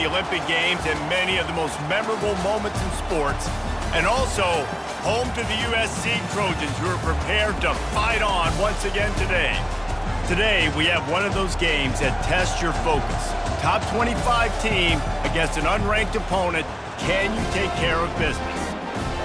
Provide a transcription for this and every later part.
the Olympic Games and many of the most memorable moments in sports, and also home to the USC Trojans, who are prepared to fight on once again today. Today, we have one of those games that tests your focus. Top 25 team against an unranked opponent. Can you take care of business?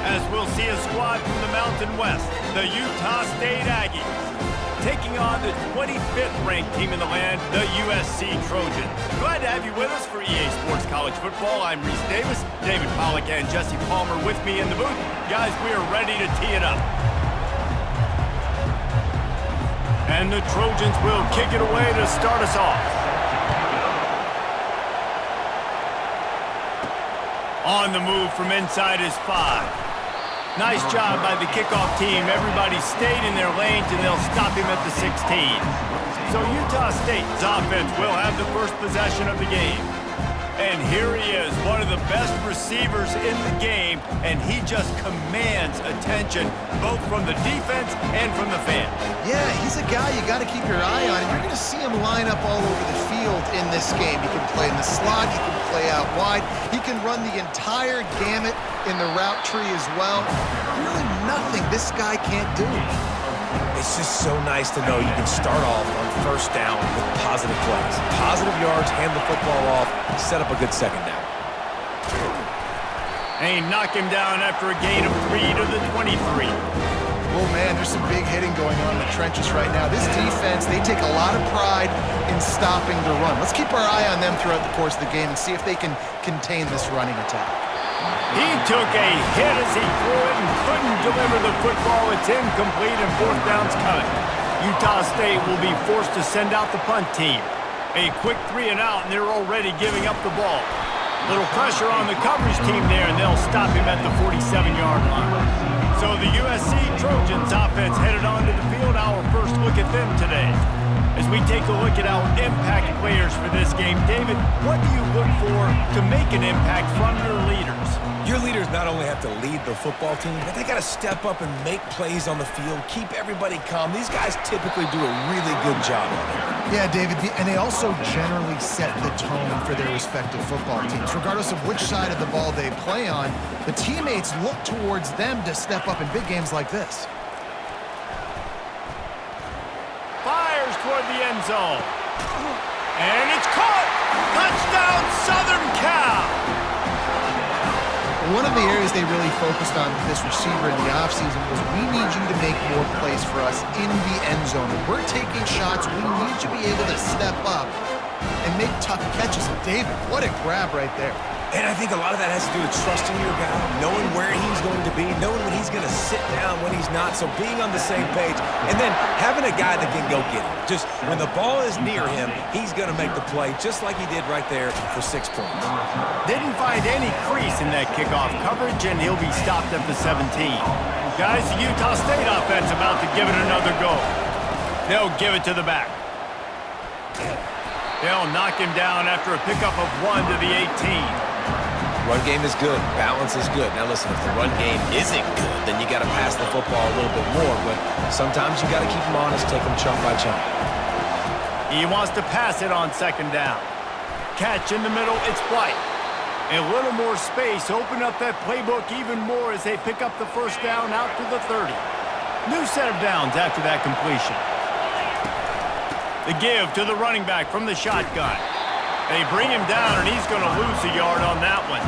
As we'll see a squad from the Mountain West, the Utah State Aggies, taking on the 25th ranked team in the land, the USC Trojans. Glad to have you with us for EA Sports College Football. I'm Reese Davis, David Pollack and Jesse Palmer with me in the booth. Guys, we are ready to tee it up. And the Trojans will kick it away to start us off. On the move from inside is 5. Nice job by the kickoff team. Everybody stayed in their lanes, and they'll stop him at the 16. So Utah State's offense will have the first possession of the game. And here he is, one of the best receivers in the game, and he just commands attention, both from the defense and from the fans. Yeah, he's a guy you got to keep your eye on, and you're going to see him line up all over the field in this game. He can play in the slot, he can play out wide, he can run the entire gamut in the route tree as well. Really nothing this guy can't do. It's just so nice to know you can start off on first down with positive plays. Positive yards, hand the football off, set up a good second down. And he knocked him down after a gain of 3 to the 23. Oh, man, there's some big hitting going on in the trenches right now. This defense, they take a lot of pride in stopping the run. Let's keep our eye on them throughout the course of the game and see if they can contain this running attack. He took a hit as he threw it and couldn't deliver the football. It's incomplete and fourth down's coming. Utah State will be forced to send out the punt team. A quick 3 and out, and they're already giving up the ball. Little pressure on the coverage team there, and they'll stop him at the 47-yard line. So the USC Trojans offense headed onto the field. Our first look at them today. As we take a look at our impact players for this game, David, what do you look for to make an impact from your leaders? Your leaders not only have to lead the football team, but they got to step up and make plays on the field, keep everybody calm. These guys typically do a really good job of it. Yeah, David, and they also generally set the tone for their respective football teams. Regardless of which side of the ball they play on, the teammates look towards them to step up in big games like this. Fires toward the end zone. And it's caught! Touchdown, Southern Cal! One of the areas they really focused on with this receiver in the offseason was, we need you to make more plays for us in the end zone. If we're taking shots, we need you to be able to step up and make tough catches. And David, what a grab right there. And I think a lot of that has to do with trusting your guy, knowing where he's going to be, knowing when he's going to sit down, when he's not, so being on the same page, and then having a guy that can go get it. Just when the ball is near him, he's going to make the play, just like he did right there for 6 points. Didn't find any crease in that kickoff coverage, and he'll be stopped at the 17. Guys, the Utah State offense about to give it another go. They'll give it to the back. They'll knock him down after a pickup of 1 to the 18. Run game is good. Balance is good. Now listen, if the run game isn't good, then you got to pass the football a little bit more. But sometimes you got to keep them honest, take them chunk by chunk. He wants to pass it on second down. Catch in the middle, it's White. A little more space, open up that playbook even more as they pick up the first down out to the 30. New set of downs after that completion. The give to the running back from the shotgun. They bring him down, and he's going to lose a yard on that one.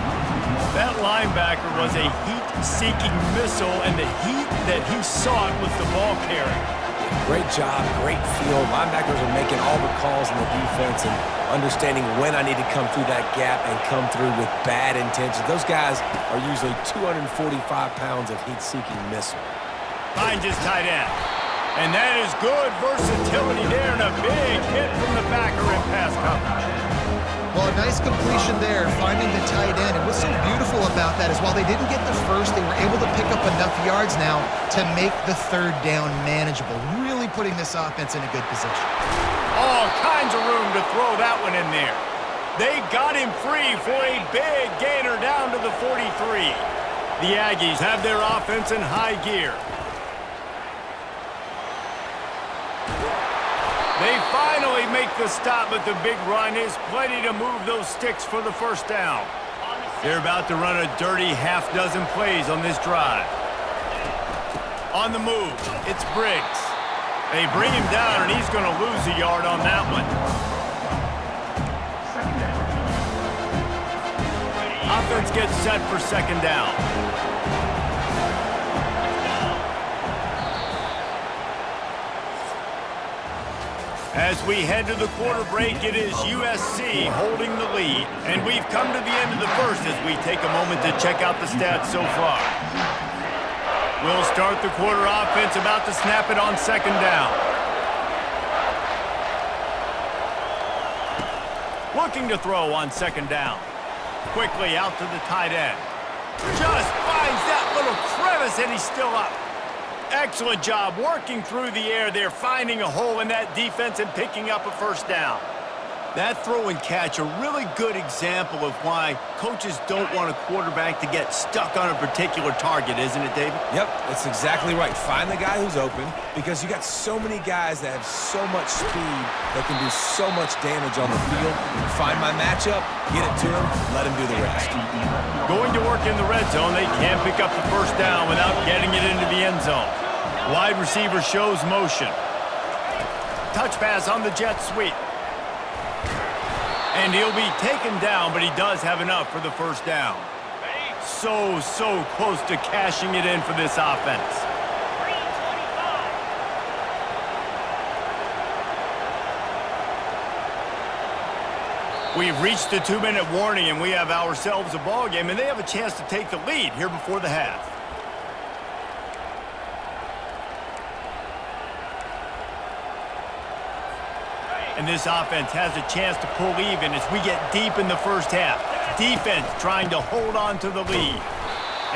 That linebacker was a heat-seeking missile, and the heat that he sought was the ball carrier. Great job, great feel. Linebackers are making all the calls in the defense and understanding when I need to come through that gap and come through with bad intentions. Those guys are usually 245 pounds of heat-seeking missile. Finds his tight end. And that is good versatility there, and a big hit from the backer in pass coverage. Well, a nice completion there, finding the tight end. And what's so beautiful about that is while they didn't get the first, they were able to pick up enough yards now to make the third down manageable. Really putting this offense in a good position. All kinds of room to throw that one in there. They got him free for a big gainer down to the 43. The Aggies have their offense in high gear. They finally make the stop, but the big run is plenty to move those sticks for the first down. They're about to run a dirty half-dozen plays on this drive. On the move, it's Briggs. They bring him down, and he's going to lose a yard on that one. Offense gets set for second down. As we head to the quarter break, it is USC holding the lead. And we've come to the end of the first as we take a moment to check out the stats so far. We'll start the quarter offense about to snap it on second down. Looking to throw on second down. Quickly out to the tight end. Just finds that little crevice and he's still up. Excellent job working through the air there, finding a hole in that defense and picking up a first down. That throw and catch, a really good example of why coaches don't want a quarterback to get stuck on a particular target, isn't it, David? Yep, that's exactly right. Find the guy who's open because you got so many guys that have so much speed that can do so much damage on the field. Find my matchup, get it to him, let him do the rest. Going to work in the red zone, they can't pick up the first down without getting it into the end zone. Wide receiver shows motion. Touch pass on the jet sweep. And he'll be taken down, but he does have enough for the first down. So close to cashing it in for this offense. We've reached the 2-minute warning, and we have ourselves a ball game, and they have a chance to take the lead here before the half. And this offense has a chance to pull even as we get deep in the first half. Defense trying to hold on to the lead.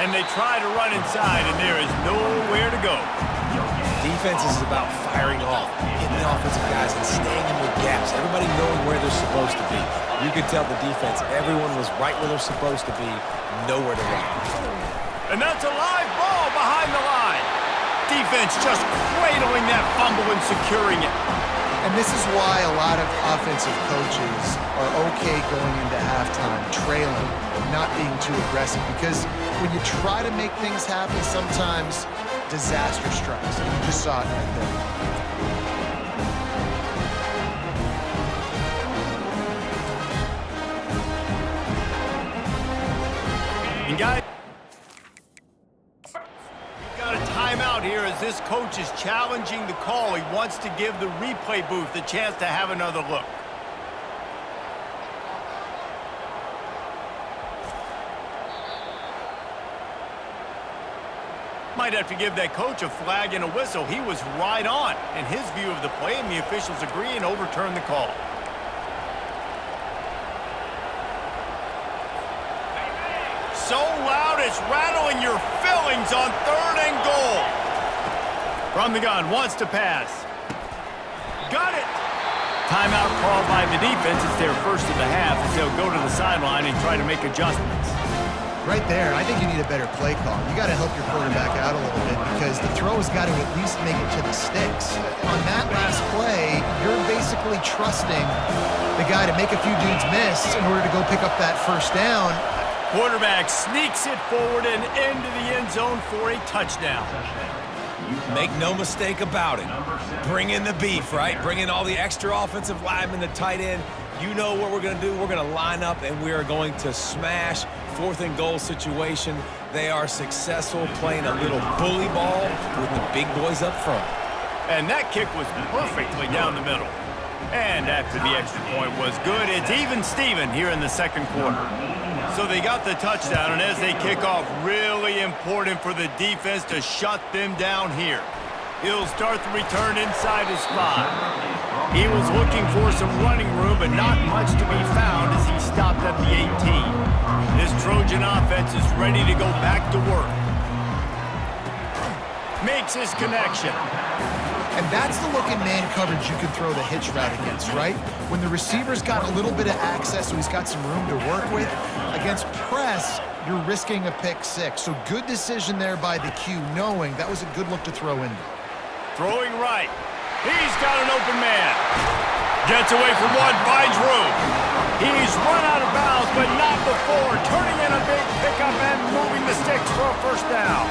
And they try to run inside, and there is nowhere to go. Defense is about firing off, hitting the offensive guys and staying in their gaps. Everybody knowing where they're supposed to be. You could tell the defense, everyone was right where they're supposed to be, nowhere to run. And that's a live ball behind the line. Defense just cradling that fumble and securing it. And this is why a lot of offensive coaches are okay going into halftime, trailing, not being too aggressive. Because when you try to make things happen, sometimes disaster strikes. And you just saw it right there. And guys, got a timeout here as this coach is challenging the call. He wants to give the replay booth a chance to have another look. Might have to give that coach a flag and a whistle. He was right on in his view of the play, and the officials agree and overturn the call. So loud it's rattling your fillings on 3rd and goal. From the gun, wants to pass. Got it. Timeout called by the defense. It's their first of the half as they'll go to the sideline and try to make adjustments. Right there, I think you need a better play call. You got to help your quarterback out a little bit because the throw has got to at least make it to the sticks. On that last play, you're basically trusting the guy to make a few dudes miss in order to go pick up that first down. Quarterback sneaks it forward and into the end zone for a touchdown. Make no mistake about it. Bring in the beef, right? Bring in all the extra offensive linemen, the tight end. You know what we're going to do. We're going to line up, and we are going to smash 4th and goal situation. They are successful playing a little bully ball with the big boys up front. And that kick was perfectly down the middle. And after the extra point was good, it's even Steven here in the second quarter. So they got the touchdown, and as they kick off, really important for the defense to shut them down here. He'll start the return inside his 5. He was looking for some running room, but not much to be found as he stopped at the 18. This Trojan offense is ready to go back to work. Makes his connection. And that's the look in man coverage you can throw the hitch route against, right? When the receiver's got a little bit of access, so he's got some room to work with. Against press, you're risking a pick 6. So good decision there by the Q, knowing that was a good look to throw in. Throwing right. He's got an open man. Gets away from one, finds room. He's run out of bounds, but not before. Turning in a big pickup and moving the sticks for a first down.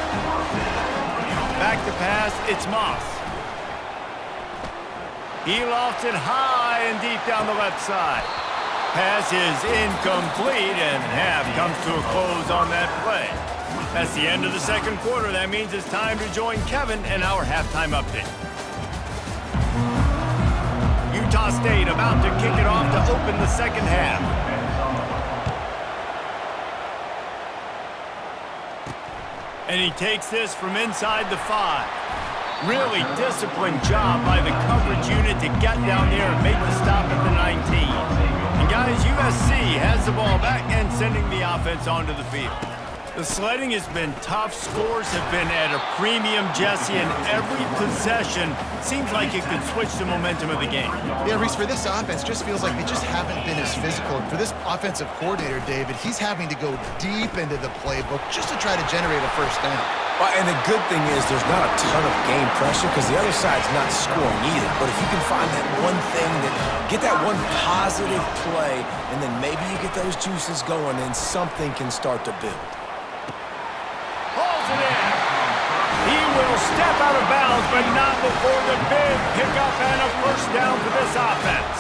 Back to pass, it's Moss. He lofts it high and deep down the left side. Pass is incomplete, and half comes to a close on that play. That's the end of the second quarter. That means it's time to join Kevin in our halftime update. Utah State about to kick it off to open the second half. And he takes this from inside the 5. Really disciplined job by the coverage unit to get down there and make the stop at the 19. And guys, USC has the ball back and sending the offense onto the field. The sledding has been tough. Scores have been at a premium, Jesse, and every possession seems like it could switch the momentum of the game. Yeah, Reese, for this offense, just feels like they just haven't been as physical. For this offensive coordinator, David, he's having to go deep into the playbook just to try to generate a first down. Well, and the good thing is there's not a ton of game pressure because the other side's not scoring either. But if you can find that one thing, get that one positive play, and then maybe you get those juices going and something can start to build. It in. He will step out of bounds, but not before the big pickup and a first down for this offense.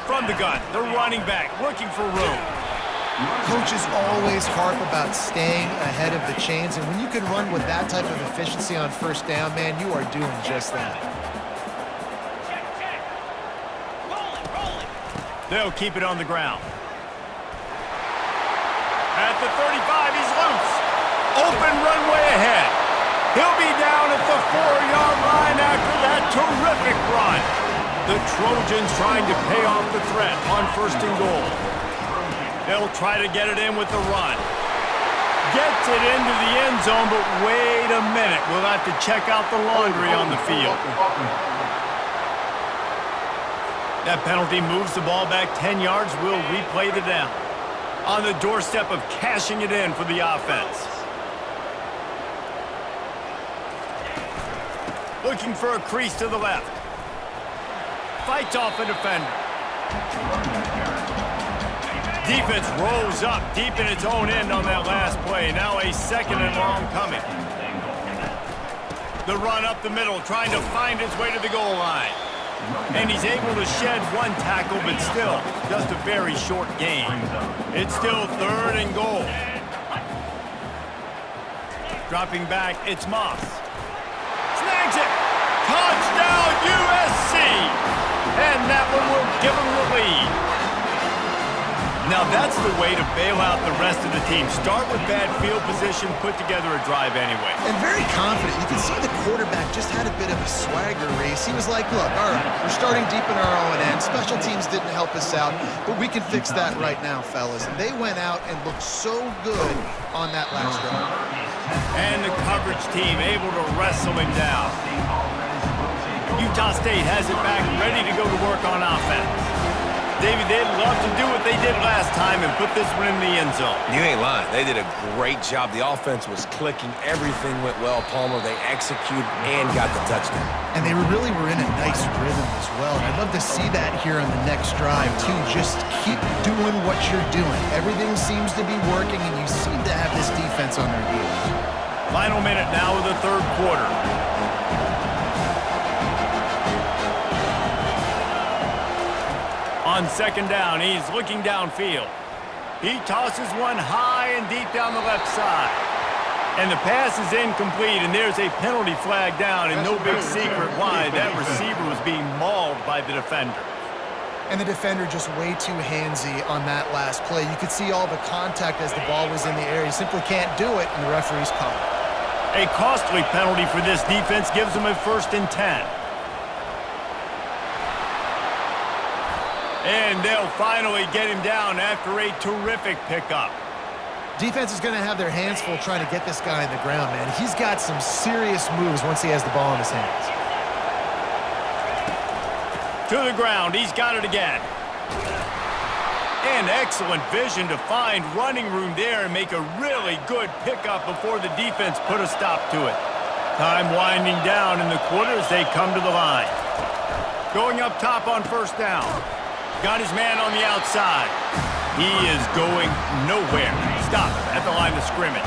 From the gun, the running back looking for room. Coaches always harp about staying ahead of the chains, and when you can run with that type of efficiency on first down, man, you are doing just that. They'll keep it on the ground. At the 35, he's loose. Open runway ahead. He'll be down at the 4-yard line after that terrific run. The Trojans trying to pay off the threat on first and goal. They'll try to get it in with the run. Gets it into the end zone, but wait a minute. We'll have to check out the laundry on the field. That penalty moves the ball back 10 yards. We'll replay the down. On the doorstep of cashing it in for the offense. Looking for a crease to the left. Fights off a defender. Defense rolls up deep in its own end on that last play. Now a second and long coming. The run up the middle, trying to find his way to the goal line. And he's able to shed one tackle, but still, just a very short gain. It's still third and goal. Dropping back, it's Moss. Snags it! Touchdown, USC! And that one will give him the lead. Now that's the way to bail out the rest of the team. Start with bad field position, put together a drive anyway. And very confident. You can see the quarterback just had a bit of a swagger race. He was like, look, all right, we're starting deep in our own end. Special teams didn't help us out, but we can fix that right now, fellas. And they went out and looked so good on that last drive. And the coverage team able to wrestle him down. Utah State has it back, ready to go to work on offense. David, they'd love to do what they did last time and put this one in the end zone. You ain't lying. They did a great job. The offense was clicking. Everything went well, Palmer. They executed and got the touchdown. And they really were in a nice rhythm as well. And I'd love to see that here on the next drive, too. Just keep doing what you're doing. Everything seems to be working, and you seem to have this defense on their heels. Final minute now of the third quarter. On second down, he's looking downfield. He tosses one high and deep down the left side. And the pass is incomplete, and there's a penalty flag down, and no big secret why. That receiver was being mauled by the defender. And the defender just way too handsy on that last play. You could see all the contact as the ball was in the air. He simply can't do it, and the referee's called it. A costly penalty for this defense gives them a 1st and 10. And they'll finally get him down after a terrific pickup. Defense is going to have their hands full trying to get this guy on the ground, man. He's got some serious moves once he has the ball in his hands. To the ground, he's got it again. And excellent vision to find running room there and make a really good pickup before the defense put a stop to it. Time winding down in the quarter as they come to the line. Going up top on first down. Got his man on the outside. He is going nowhere. Stop at the line of scrimmage.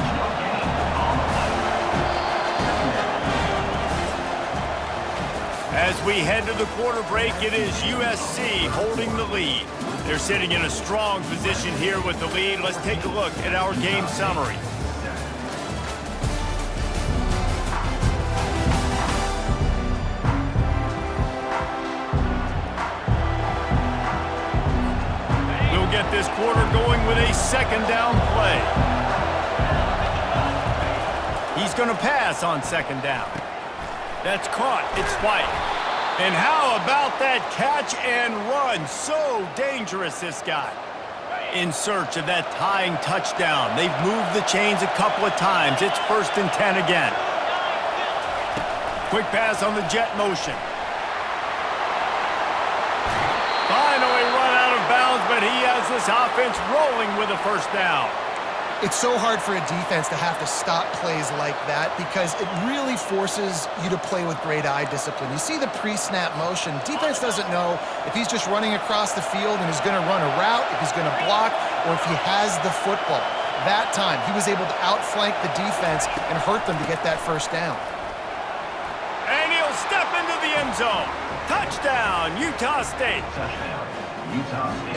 As we head to the quarter break, it is USC holding the lead. They're sitting in a strong position here with the lead. Let's take a look at our game summary. We'll get this quarter going with a second down play. He's going to pass on second down. That's caught. It's White. And how about that catch and run? So dangerous, this guy. In search of that tying touchdown. They've moved the chains a couple of times. It's 1st and 10 again. Quick pass on the jet motion. Finally run out of bounds, but he has this offense rolling with a first down. It's so hard for a defense to have to stop plays like that because it really forces you to play with great eye discipline. You see the pre-snap motion. Defense doesn't know if he's just running across the field and is going to run a route, if he's going to block, or if he has the football. That time, he was able to outflank the defense and hurt them to get that first down. And he'll step into the end zone. Touchdown, Utah State.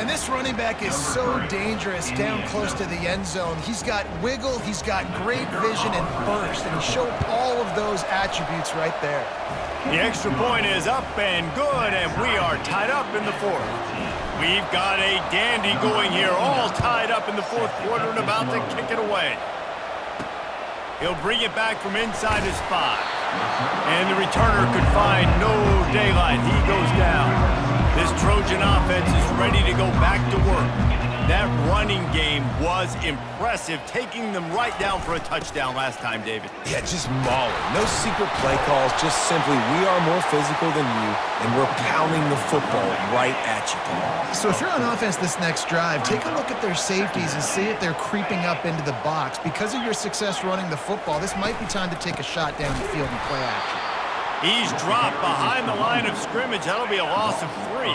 And this running back is so dangerous down close to the end zone. He's got wiggle, he's got great vision and burst, and he showed all of those attributes right there. The extra point is up and good, and we are tied up in the fourth. We've got a dandy going here, all tied up in the fourth quarter and about to kick it away. He'll bring it back from inside his 5. And the returner could find no daylight. He goes down. This Trojan offense is ready to go back to work. That running game was impressive, taking them right down for a touchdown last time, David. Yeah, just mauling. No secret play calls, just simply we are more physical than you, and we're pounding the football right at you, Paul. So if you're on offense this next drive, take a look at their safeties and see if they're creeping up into the box. Because of your success running the football, this might be time to take a shot down the field and play action. He's dropped behind the line of scrimmage. That'll be a loss of 3.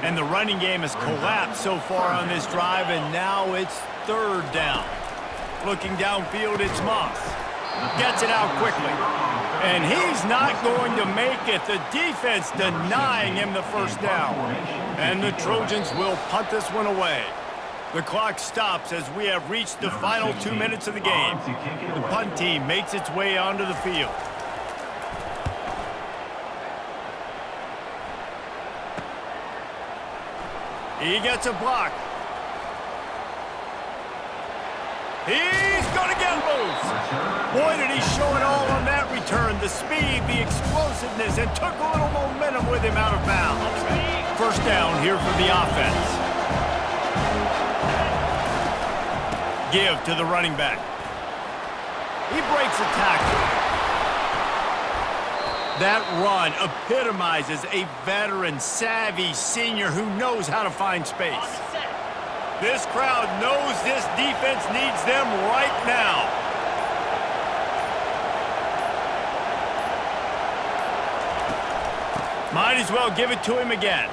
And the running game has collapsed so far on this drive, and now it's 3rd down. Looking downfield, it's Moss. Gets it out quickly. And he's not going to make it. The defense denying him the first down. And the Trojans will punt this one away. The clock stops as we have reached the final 2 minutes of the game. The punt team makes its way onto the field. He gets a block. He's going to get loose. Boy, did he show it all on that return. The speed, the explosiveness, and took a little momentum with him out of bounds. First down here for the offense. Give to the running back. He breaks a tackle. That run epitomizes a veteran, savvy senior who knows how to find space. This crowd knows this defense needs them right now. Might as well give it to him again.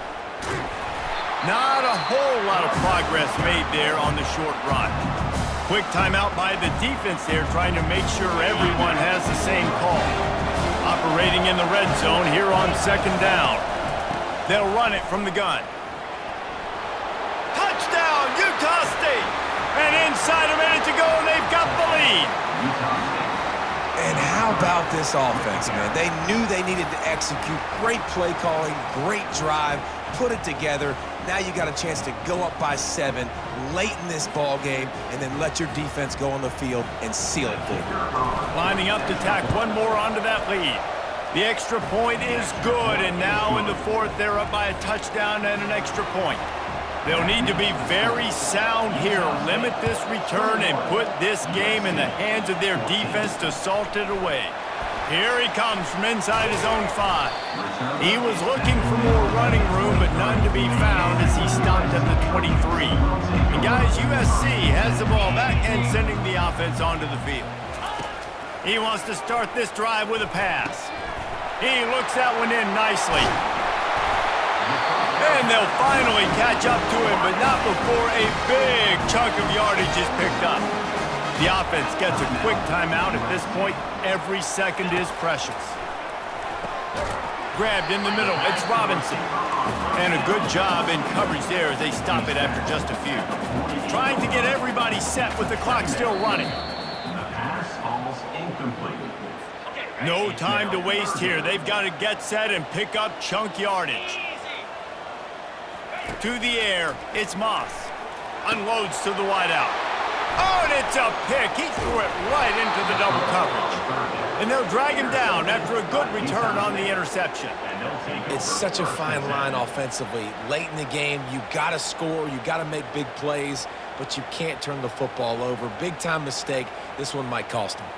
Not a whole lot of progress made there on the short run. Quick timeout by the defense there, trying to make sure everyone has the same call. Operating in the red zone here on second down. They'll run it from the gun. Touchdown, Utah State! And inside a minute to go, they've got the lead. And how about this offense, man? They knew they needed to execute. Great play calling, great drive, put it together. Now you got a chance to go up by 7 late in this ball game and then let your defense go on the field and seal it for you. Lining up to tack one more onto that lead. The extra point is good, and now in the fourth, they're up by a touchdown and an extra point. They'll need to be very sound here, limit this return, and put this game in the hands of their defense to salt it away. Here he comes from inside his own 5. He was looking for more running room, but none to be found as he stopped at the 23. And guys, USC has the ball back and sending the offense onto the field. He wants to start this drive with a pass. He looks that one in nicely. And they'll finally catch up to him, but not before a big chunk of yardage is picked up. The offense gets a quick timeout. At this point, every second is precious. Grabbed in the middle, it's Robinson. And a good job in coverage there as they stop it after just a few. Trying to get everybody set with the clock still running. No time to waste here. They've got to get set and pick up chunk yardage. To the air, it's Moss. Unloads to the wideout. Oh, and it's a pick. He threw it right into the double coverage. And they'll drag him down after a good return on the interception. It's such a fine line offensively. Late in the game, you got to score, you got to make big plays, but you can't turn the football over. Big-time mistake. This one might cost him.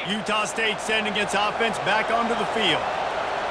Utah State sending its offense back onto the field.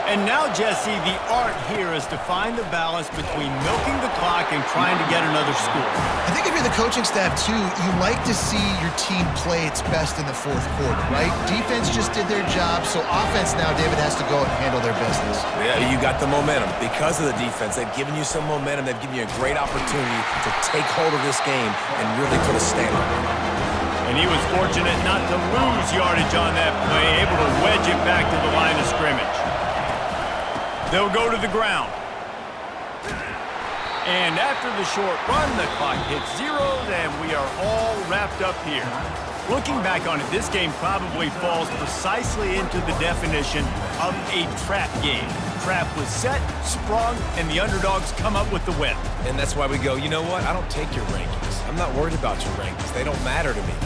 And now, Jesse, the art here is to find the balance between milking the clock and trying to get another score. I think if you're the coaching staff, too, you like to see your team play its best in the fourth quarter, right? Defense just did their job, so offense now, David, has to go and handle their business. Yeah, you got the momentum. Because of the defense, they've given you some momentum. They've given you a great opportunity to take hold of this game and really put a stamp on it. And he was fortunate not to lose yardage on that play, able to wedge it back to the line of scrimmage. They'll go to the ground. And after the short run, the clock hits zeros, and we are all wrapped up here. Looking back on it, this game probably falls precisely into the definition of a trap game. Trap was set, sprung, and the underdogs come up with the win. And that's why we go, you know what? I don't take your rankings. I'm not worried about your rankings. They don't matter to me.